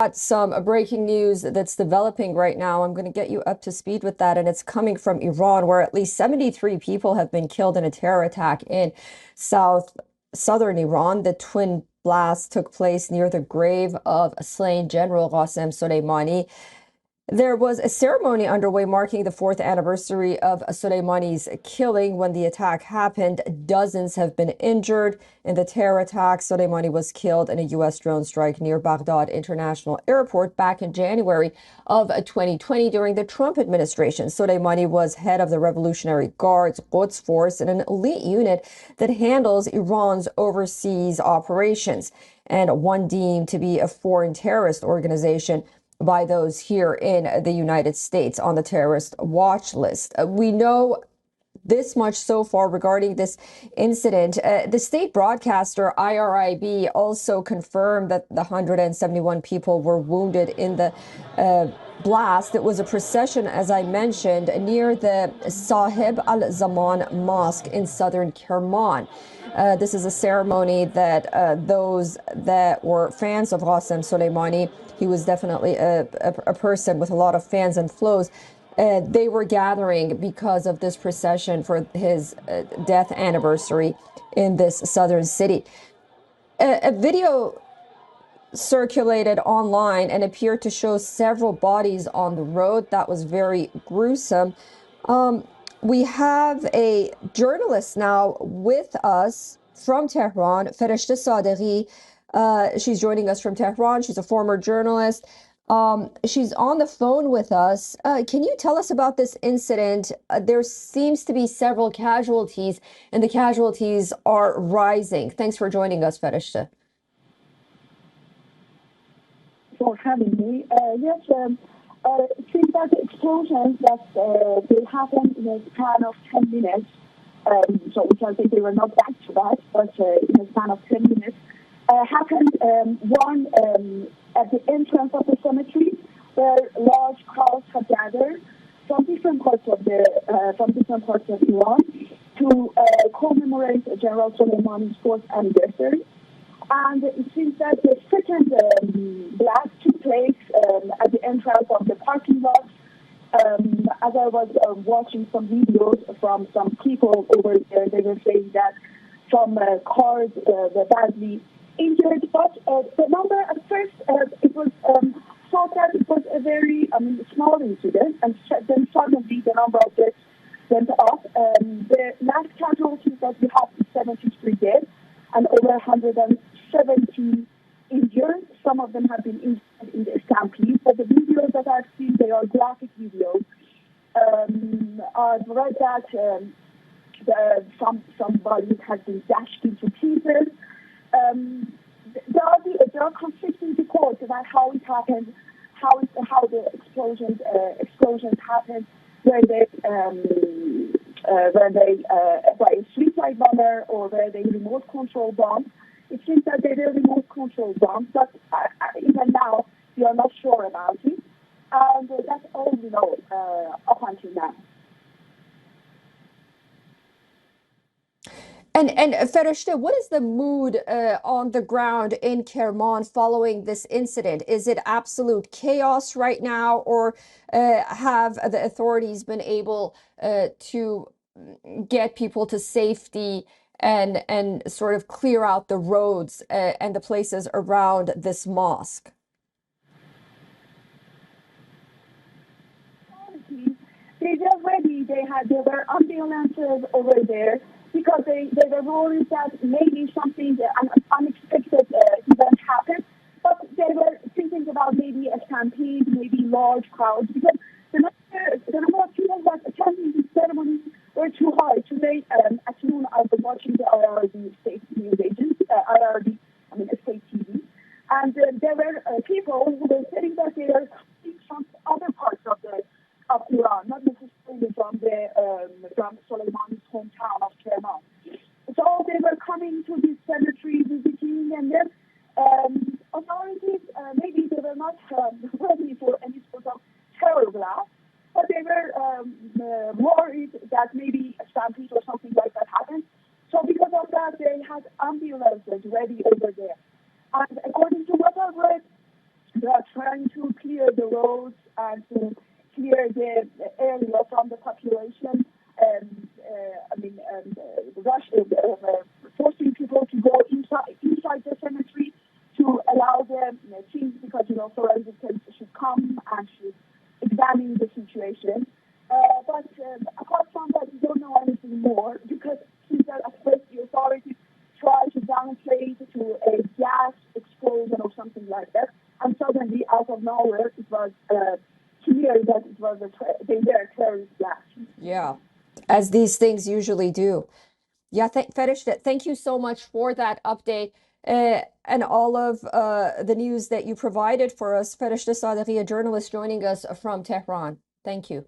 Got some breaking news that's developing right now. I'm going to get you up to speed with that, and it's coming from Iran, where at least 73 people have been killed in a terror attack in southern Iran. The twin blast took place near the grave of slain General Qassem Soleimani. There was a ceremony underway marking the fourth anniversary of Soleimani's killing. When the attack happened, dozens have been injured. In the terror attack, Soleimani was killed in a U.S. drone strike near Baghdad International Airport back in January of 2020 during the Trump administration. Soleimani was head of the Revolutionary Guard's Quds Force, an elite unit that handles Iran's overseas operations, and one deemed to be a foreign terrorist organization by those here in the United States on the terrorist watch list. We know this much so far regarding this incident. The state broadcaster IRIB also confirmed that the 171 people were wounded in the blast. It was a procession, as I mentioned, near the Sahib al-Zaman Mosque in southern Kerman. This is a ceremony that those that were fans of Qassem Soleimani, he was definitely a person with a lot of fans and flows. They were gathering because of this procession for his death anniversary in this southern city. A video circulated online and appeared to show several bodies on the road. That was very gruesome. We have a journalist now with us from Tehran, Fereshteh Sadeghi. She's joining us from Tehran. She's a former journalist. She's on the phone with us. Can you tell us about this incident? There seems to be several casualties, and the casualties are rising. Thanks for joining us, Fereshteh. For having me. Yes, it seems that the explosions that they happened in a span of 10 minutes, so we can say they were not back to back, but in a span of 10 minutes, happened one at the entrance of the cemetery, where large crowds had gathered from different parts of Iran to commemorate General Soleimani's fourth anniversary. And it seems that the second blast took place at the entrance of the parking lot. As I was watching some videos from some people over there, they were saying that some cars were badly injured. But the number at first, it was thought that it was a very small incident, and then suddenly the number of deaths went up. The last casualties that we have is 73 dead and over 170 injured. Some of them have been injured in the stampede, but the videos that I've seen, they are graphic videos. I've read that some bodies have been dashed into pieces. There are conflicting reports about how it happened, how the explosions happened, where they by a suicide bomber or where they remote control bombs. It seems that they were remote control bombs, but even now we are not sure about it, and that's all we know up until now. And Fereshteh, what is the mood on the ground in Kerman following this incident? Is it absolute chaos right now, or have the authorities been able to get people to safety and sort of clear out the roads and the places around this mosque? They were ready. There were ambulances over there, because they were worried that maybe something, an unexpected event happened. But they were thinking about maybe a stampede, maybe large crowds, because the number of people that attending the ceremony were too high. Today at noon, I was watching the IRB state news agency, state TV, and there were people who were saying that they are coming from other parts of Iran, not necessarily from Soleimani's hometown of Kerman. So they were coming to this cemetery, visiting, and then authorities, maybe they were not ready for any sort of terror blast, but they were worried that maybe a stampede or something like that happened. So because of that, they had ambulances ready over there. And according to what I've read, there are trying to clear the roads and to clear the area from the population. Forcing people to go inside the cemetery to allow the teams, because forensic should come and should examine the situation. But apart from that, we don't know anything more, because since at first the authorities try to downplay it to a gas explosion or something like that, and suddenly out of nowhere it was clear that it was they were a terrorist blast. Yeah, as these things usually do. Yeah, Fetish, thank you so much for that update and all of the news that you provided for us. Fetish Sadeghi, a journalist joining us from Tehran. Thank you.